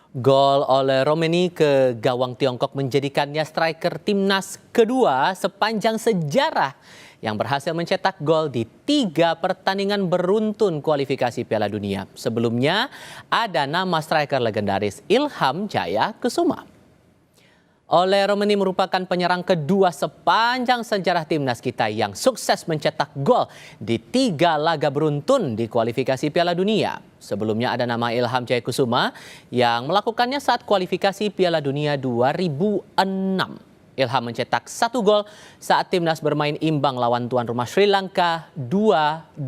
Gol oleh Romeni ke gawang Tiongkok menjadikannya striker timnas kedua sepanjang sejarah yang berhasil mencetak gol di 3 pertandingan beruntun kualifikasi Piala Dunia. Sebelumnya ada nama striker legendaris Ilham Jaya Kusuma. Ole Romeni merupakan penyerang kedua sepanjang sejarah timnas kita yang sukses mencetak gol di 3 laga beruntun di kualifikasi Piala Dunia. Sebelumnya ada nama Ilham Jaya Kusuma yang melakukannya saat kualifikasi Piala Dunia 2006. Ilham mencetak 1 gol saat timnas bermain imbang lawan tuan rumah Sri Lanka 2-2.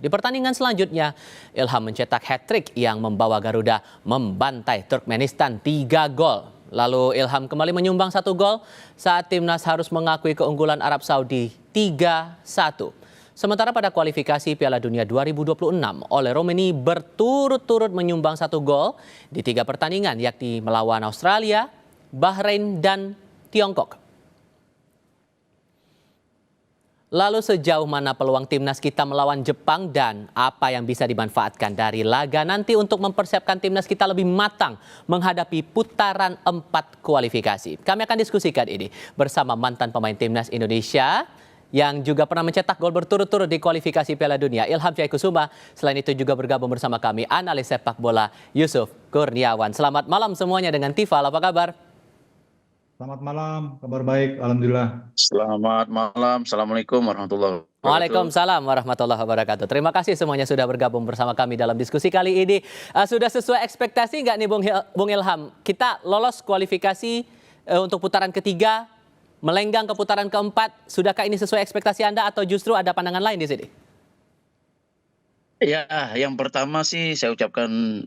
Di pertandingan selanjutnya, Ilham mencetak hat-trick yang membawa Garuda membantai Turkmenistan 3 gol. Lalu Ilham kembali menyumbang 1 gol saat timnas harus mengakui keunggulan Arab Saudi 3-1. Sementara pada kualifikasi Piala Dunia 2026, Ole Romeni berturut-turut menyumbang 1 gol di 3 pertandingan, yakni melawan Australia, Bahrain, dan Tiongkok. Lalu sejauh mana peluang timnas kita melawan Jepang dan apa yang bisa dimanfaatkan dari laga nanti untuk mempersiapkan timnas kita lebih matang menghadapi putaran 4 kualifikasi. Kami akan diskusikan ini bersama mantan pemain timnas Indonesia yang juga pernah mencetak gol berturut-turut di kualifikasi Piala Dunia, Ilham Jaya Kusuma. Selain itu juga bergabung bersama kami analis sepak bola Yusuf Kurniawan. Selamat malam semuanya dengan Tifal, apa kabar? Selamat malam, kabar baik, alhamdulillah. Selamat malam, Assalamualaikum warahmatullahi wabarakatuh. Waalaikumsalam warahmatullahi wabarakatuh. Terima kasih semuanya sudah bergabung bersama kami dalam diskusi kali ini. Sudah sesuai ekspektasi nggak nih Bung Ilham? Kita lolos kualifikasi untuk putaran ketiga, melenggang ke putaran keempat. Sudahkah ini sesuai ekspektasi Anda atau justru ada pandangan lain di sini? Ya, yang pertama sih saya ucapkan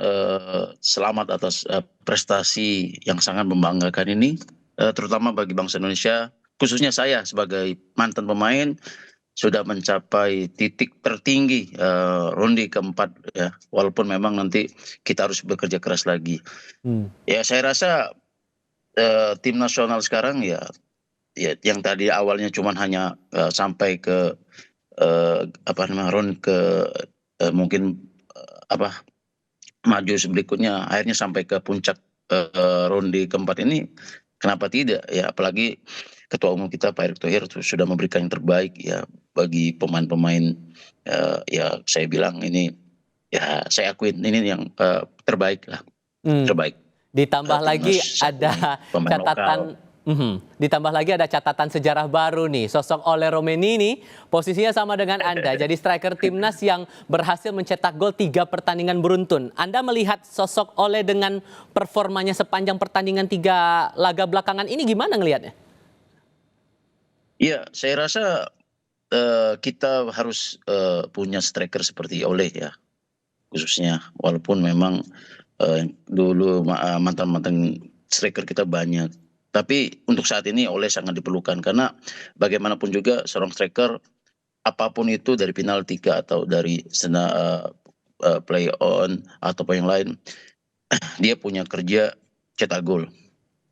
selamat atas prestasi yang sangat membanggakan ini. Terutama bagi bangsa Indonesia, khususnya saya sebagai mantan pemain sudah mencapai titik tertinggi ronde keempat ya, walaupun memang nanti kita harus bekerja keras lagi. Ya saya rasa tim nasional sekarang ya yang tadi awalnya cuma hanya sampai ke ronde ke mungkin maju berikutnya, akhirnya sampai ke puncak ronde keempat ini. Kenapa tidak ya, apalagi Ketua Umum kita Pak Erick Thohir sudah memberikan yang terbaik ya bagi pemain-pemain, ya saya bilang ini ya saya akuin ini yang terbaik lah, terbaik. Ditambah lagi ada catatan, ditambah lagi ada catatan sejarah baru nih. Sosok Ole Romeni ini posisinya sama dengan Anda. Jadi striker timnas yang berhasil mencetak gol 3 pertandingan beruntun. Anda melihat sosok Ole dengan performanya sepanjang pertandingan 3 laga belakangan ini gimana ngelihatnya? Iya, saya rasa kita harus punya striker seperti Ole ya, khususnya. Walaupun memang dulu mantan-mantan striker kita banyak. Tapi untuk saat ini Ole sangat diperlukan karena bagaimanapun juga seorang striker apapun itu dari penalti atau dari play on atau apa yang lain, dia punya kerja cetak gol.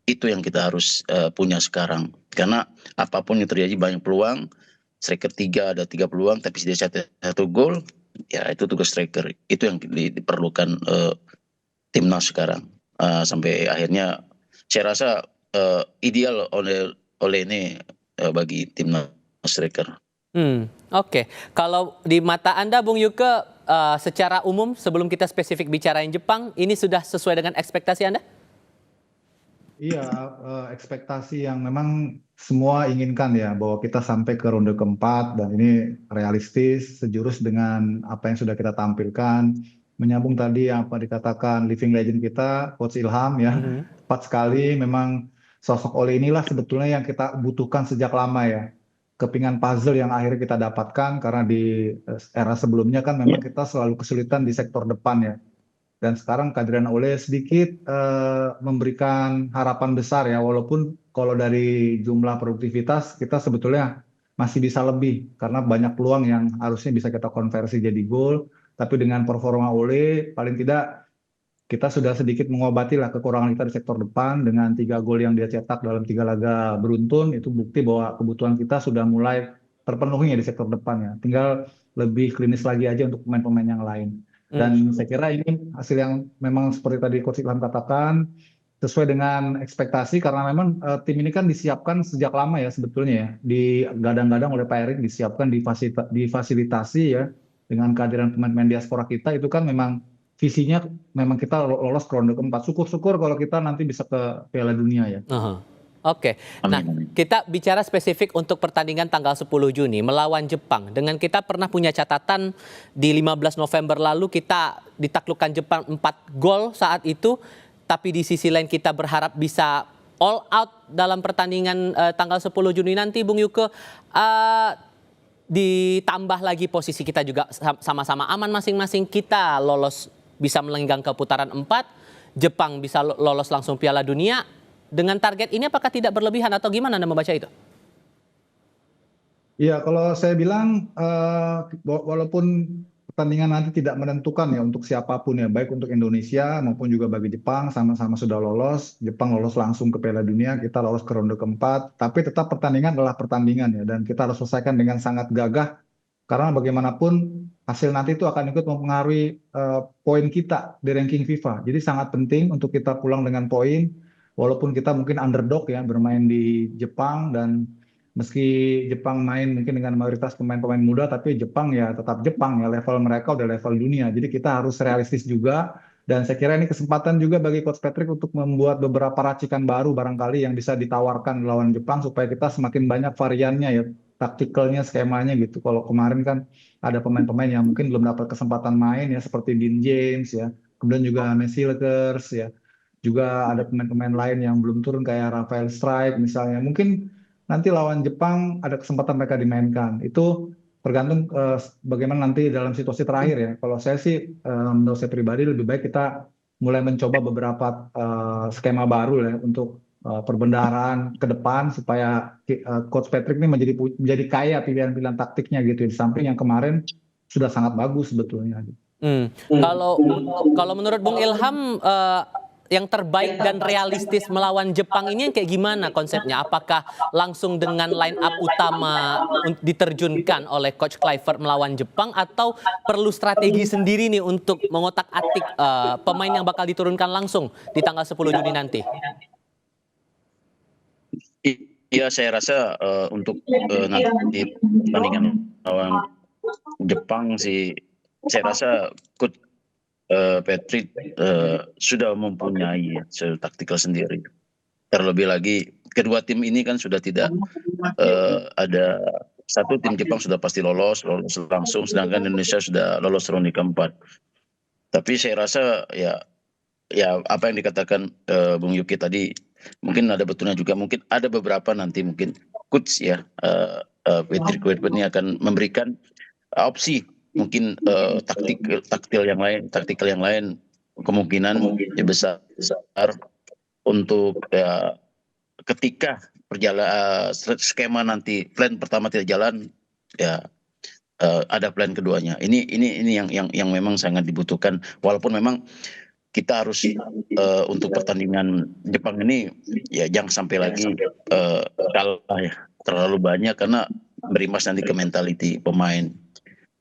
Itu yang kita harus punya sekarang karena apapun yang terjadi banyak peluang, striker 3 ada 3 peluang tapi dia cetak 1 gol, ya itu tugas striker. Itu yang diperlukan timnas sekarang. Sampai akhirnya saya rasa ideal oleh ini bagi timnas striker. Oke. Kalau di mata Anda Bung Yuke, secara umum sebelum kita spesifik bicarain Jepang, ini sudah sesuai dengan ekspektasi Anda? Iya, ekspektasi yang memang semua inginkan ya, bahwa kita sampai ke ronde keempat dan ini realistis, sejurus dengan apa yang sudah kita tampilkan. Menyambung tadi yang apa dikatakan living legend kita, Coach Ilham ya, tepat sekali. Memang sosok Ole inilah sebetulnya yang kita butuhkan sejak lama ya. Kepingan puzzle yang akhirnya kita dapatkan karena di era sebelumnya kan memang kita selalu kesulitan di sektor depan ya. Dan sekarang kehadiran Ole sedikit memberikan harapan besar ya, walaupun kalau dari jumlah produktivitas kita sebetulnya masih bisa lebih karena banyak peluang yang harusnya bisa kita konversi jadi gol. Tapi dengan performa Ole paling tidak kita sudah sedikit mengobati lah kekurangan kita di sektor depan dengan 3 gol yang dia cetak dalam 3 laga beruntun. Itu bukti bahwa kebutuhan kita sudah mulai terpenuhi ya di sektor depan ya. Tinggal lebih klinis lagi aja untuk pemain-pemain yang lain. Dan saya kira ini hasil yang memang seperti tadi Coach Ilham katakan sesuai dengan ekspektasi karena memang tim ini kan disiapkan sejak lama ya sebetulnya ya, digadang-gadang oleh Pak Erik, disiapkan difasilitasi ya dengan kehadiran pemain-pemain diaspora kita. Itu kan memang visinya memang kita lolos ke ronde keempat. Syukur-syukur kalau kita nanti bisa ke Piala Dunia ya. Oke, nah Amin. kita bicara spesifik untuk pertandingan tanggal 10 Juni melawan Jepang. Dengan kita pernah punya catatan di 15 November lalu kita ditaklukkan Jepang 4 gol saat itu. Tapi di sisi lain kita berharap bisa all out dalam pertandingan tanggal 10 Juni nanti, Bung Yuke. Ditambah lagi posisi kita juga sama-sama aman masing-masing. Kita lolos bisa melenggang ke putaran 4. Jepang bisa lolos langsung Piala Dunia. Dengan target ini apakah tidak berlebihan atau gimana Anda membaca itu? Iya, kalau saya bilang walaupun pertandingan nanti tidak menentukan ya untuk siapapun ya, baik untuk Indonesia maupun juga bagi Jepang, sama-sama sudah lolos. Jepang lolos langsung ke Piala Dunia, kita lolos ke ronde keempat. Tapi tetap pertandingan adalah pertandingan ya, dan kita harus selesaikan dengan sangat gagah. Karena bagaimanapun hasil nanti itu akan ikut mempengaruhi poin kita di ranking FIFA. Jadi sangat penting untuk kita pulang dengan poin. Walaupun kita mungkin underdog ya bermain di Jepang, dan meski Jepang main mungkin dengan mayoritas pemain-pemain muda, tapi Jepang ya tetap Jepang ya, level mereka udah level dunia. Jadi kita harus realistis juga, dan saya kira ini kesempatan juga bagi Coach Patrick untuk membuat beberapa racikan baru barangkali yang bisa ditawarkan lawan Jepang supaya kita semakin banyak variannya ya, taktikalnya, skemanya gitu. Kalau kemarin kan ada pemain-pemain yang mungkin belum dapat kesempatan main ya, seperti Dean James ya, kemudian juga Silkers ya. Juga ada pemain-pemain lain yang belum turun kayak Rafael Strike misalnya. Mungkin nanti lawan Jepang ada kesempatan mereka dimainkan. Itu tergantung bagaimana nanti dalam situasi terakhir ya. Kalau saya sih menurut saya pribadi lebih baik kita mulai mencoba beberapa skema baru ya untuk perbendaharaan ke depan supaya Coach Patrick ini menjadi kaya pilihan-pilihan taktiknya gitu. Di samping yang kemarin sudah sangat bagus sebetulnya. Kalau menurut Bung Ilham, yang terbaik dan realistis melawan Jepang ini yang kayak gimana konsepnya? Apakah langsung dengan line up utama diterjunkan oleh Coach Kluivert melawan Jepang, atau perlu strategi sendiri nih untuk mengotak-atik pemain yang bakal diturunkan langsung di tanggal 10 Juni nanti? Iya, saya rasa untuk nanti pertandingan lawan Jepang sih, saya rasa Coach Patrick sudah mempunyai taktikal sendiri. Terlebih lagi kedua tim ini kan sudah tidak ada satu tim Jepang sudah pasti lolos langsung, sedangkan Indonesia sudah lolos ronde keempat. Tapi saya rasa ya apa yang dikatakan Bung Yuki tadi mungkin ada betulnya juga. Mungkin ada beberapa nanti mungkin coach ya Patrick Kluivert ini akan memberikan opsi mungkin taktikal yang lain kemungkinan besar untuk ketika skema nanti plan pertama tidak jalan ya ada plan keduanya. Ini yang memang sangat dibutuhkan, walaupun memang kita harus untuk pertandingan Jepang ini ya jangan sampai lagi kalah ya terlalu banyak, karena berimbas nanti ke mentality pemain.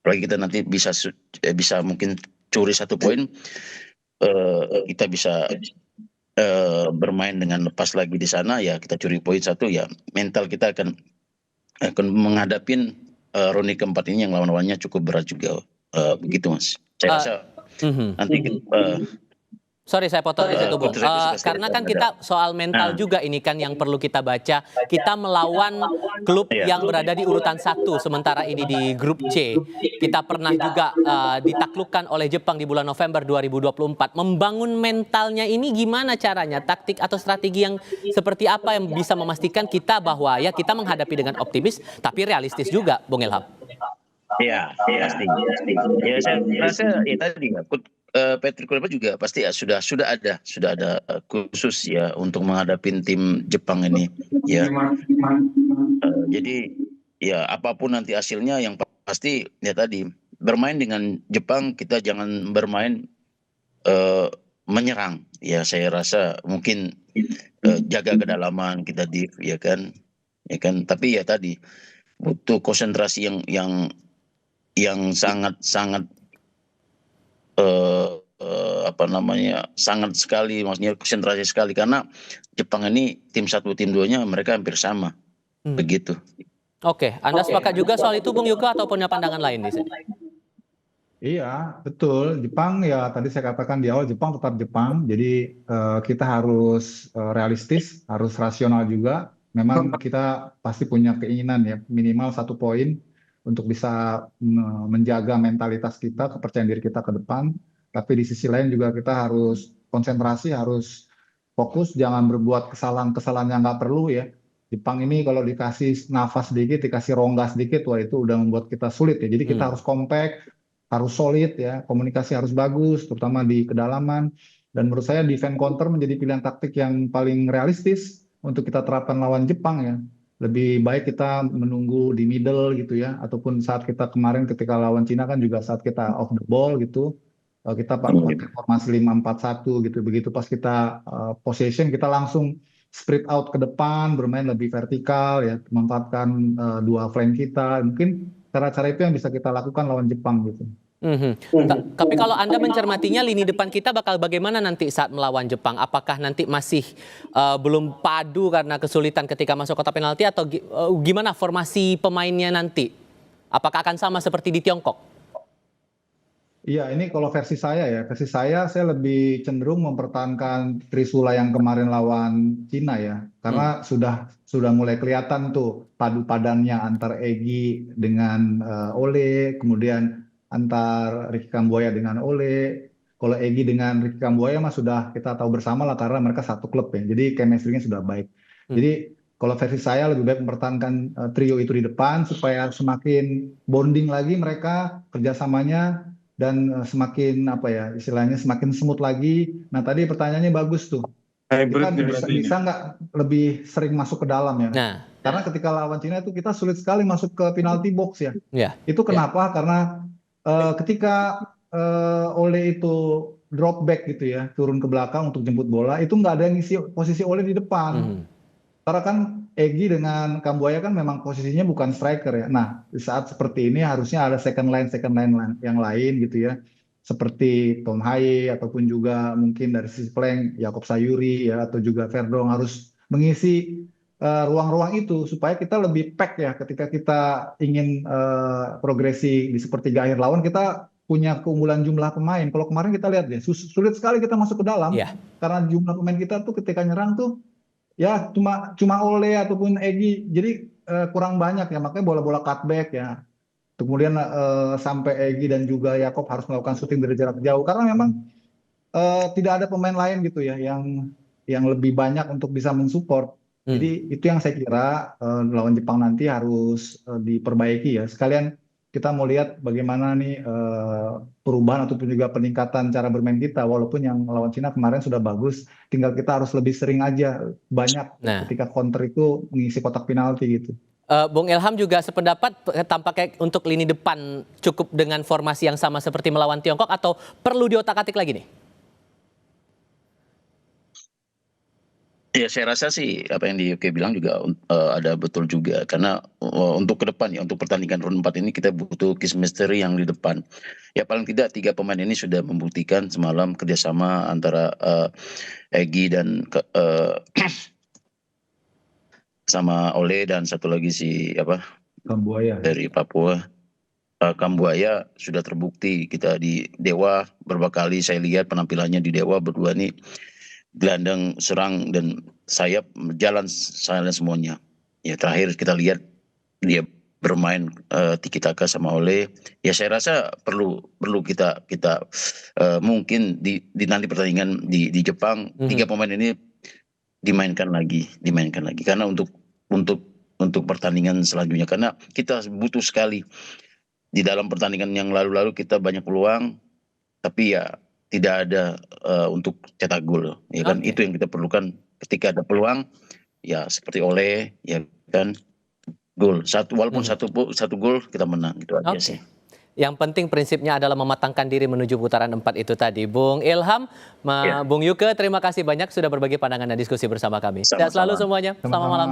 Apalagi kita nanti bisa mungkin curi 1 poin, kita bisa bermain dengan lepas lagi di sana ya, kita curi poin 1 ya, mental kita akan menghadapin ronde keempat ini yang lawan-lawannya cukup berat juga, begitu Mas. Saya rasa nanti Sorry saya potong di situ Bung. Karena kan kita soal mental juga ini kan yang perlu kita baca. Kita melawan klub yang berada di urutan 1 sementara ini di grup C. Kita pernah juga ditaklukkan oleh Jepang di bulan November 2024. Membangun mentalnya ini gimana caranya? Taktik atau strategi yang seperti apa yang bisa memastikan kita bahwa ya kita menghadapi dengan optimis tapi realistis juga, Bung Ilham? Iya, pasti. Ya saya rasa ya tadi Patrick Kluivert juga pasti ya sudah ada khusus ya untuk menghadapi tim Jepang ini ya. Jadi ya apapun nanti hasilnya, yang pasti ya tadi bermain dengan Jepang kita jangan bermain menyerang ya. Saya rasa mungkin jaga kedalaman kita ya kan, tapi ya tadi butuh konsentrasi yang sangat eh, apa namanya, sangat sekali, maksudnya konsentrasi sekali karena Jepang ini tim 1 tim 2-nya mereka hampir sama, begitu. Oke, Anda sepakat juga soal itu Bung Yuka atau punya pandangan lain di sini? Iya, betul. Jepang ya tadi saya katakan di awal Jepang tetap Jepang. Jadi kita harus realistis, harus rasional juga. Memang kita pasti punya keinginan ya minimal 1 poin untuk bisa menjaga mentalitas kita, kepercayaan diri kita ke depan. Tapi di sisi lain juga kita harus konsentrasi, harus fokus, jangan berbuat kesalahan-kesalahan yang nggak perlu ya. Jepang ini kalau dikasih nafas sedikit, dikasih rongga sedikit, wah itu udah membuat kita sulit ya. Jadi kita harus kompak, harus solid ya, komunikasi harus bagus, terutama di kedalaman. Dan menurut saya defense counter menjadi pilihan taktik yang paling realistis untuk kita terapkan lawan Jepang ya. Lebih baik kita menunggu di middle gitu ya, ataupun saat kita kemarin ketika lawan Cina kan juga saat kita off the ball gitu, kita pakai formasi 5-4-1 gitu. Begitu pas kita possession kita langsung spread out ke depan, bermain lebih vertikal ya, memanfaatkan dua flank kita. Mungkin cara-cara itu yang bisa kita lakukan lawan Jepang gitu. Tapi kalau Anda mencermatinya lini depan kita bakal bagaimana nanti saat melawan Jepang? Apakah nanti masih belum padu karena kesulitan ketika masuk kotak penalti atau gimana formasi pemainnya nanti? Apakah akan sama seperti di Tiongkok? Iya, ini kalau versi saya ya, saya lebih cenderung mempertahankan Trisula yang kemarin lawan Cina ya, karena sudah mulai kelihatan tuh padu padannya antar Egy dengan Ole, kemudian antar Ricky Kambuaya dengan Ole. Kalau Egy dengan Ricky Kambuaya mah sudah kita tahu bersama lah karena mereka satu klub ya, jadi chemistry-nya sudah baik. Jadi kalau versi saya lebih baik mempertahankan trio itu di depan supaya semakin bonding lagi mereka kerjasamanya dan semakin apa ya istilahnya semakin smooth lagi. Nah tadi pertanyaannya bagus tuh. Kita bisa nggak lebih sering masuk ke dalam ya? Nah, Karena ketika lawan Cina itu kita sulit sekali masuk ke penalti box ya. ya. Itu kenapa? Karena ketika Ole itu drop back gitu ya, turun ke belakang untuk jemput bola, itu nggak ada yang ngisi posisi Ole di depan. Karena kan Egy dengan Kambuaya kan memang posisinya bukan striker ya. Nah, di saat seperti ini harusnya ada second line yang lain gitu ya. Seperti Tom Haye ataupun juga mungkin dari sisi flank Yakob Sayuri ya atau juga Verdong harus mengisi ruang-ruang itu supaya kita lebih pack ya ketika kita ingin progresi di sepertiga akhir lawan kita punya keunggulan jumlah pemain. Kalau kemarin kita lihat ya sulit sekali kita masuk ke dalam karena jumlah pemain kita tuh ketika nyerang tuh ya cuma Ole ataupun Egy, jadi kurang banyak ya, makanya bola-bola cutback ya. Kemudian sampai Egy dan juga Yakob harus melakukan syuting dari jarak jauh karena memang tidak ada pemain lain gitu ya yang lebih banyak untuk bisa mensupport. Jadi itu yang saya kira lawan Jepang nanti harus diperbaiki ya. Sekalian kita mau lihat bagaimana nih perubahan ataupun juga peningkatan cara bermain kita. Walaupun yang lawan Cina kemarin sudah bagus, tinggal kita harus lebih sering aja banyak ketika counter itu mengisi kotak penalti gitu. Bung Ilham juga sependapat tampaknya untuk lini depan cukup dengan formasi yang sama seperti melawan Tiongkok atau perlu diotak-atik lagi nih? Ya saya rasa sih apa yang di UK bilang juga ada betul juga karena untuk ke depan ya untuk pertandingan round 4 ini kita butuh chemistry yang di depan. Ya paling tidak 3 pemain ini sudah membuktikan semalam kerjasama antara Egy dan sama Ole dan satu lagi si Kambuaya dari Papua. Kambuaya sudah terbukti kita di Dewa beberapa kali saya lihat penampilannya di Dewa berdua nih gelandang serang dan sayap jalan semuanya. Ya terakhir kita lihat dia bermain tiki taka sama Ole. Ya saya rasa perlu kita mungkin di nanti pertandingan di Jepang 3 pemain ini dimainkan lagi karena untuk pertandingan selanjutnya karena kita butuh sekali di dalam pertandingan yang lalu-lalu kita banyak peluang tapi ya tidak ada untuk cetak gol ya kan itu yang kita perlukan ketika ada peluang ya seperti Ole ya kan gol walaupun satu gol kita menang gitu aja sih. Yang penting prinsipnya adalah mematangkan diri menuju putaran 4 itu tadi. Bung Ilham, Bung Yuke, terima kasih banyak sudah berbagi pandangan dan diskusi bersama kami. Sehat selalu semuanya. Selamat malam.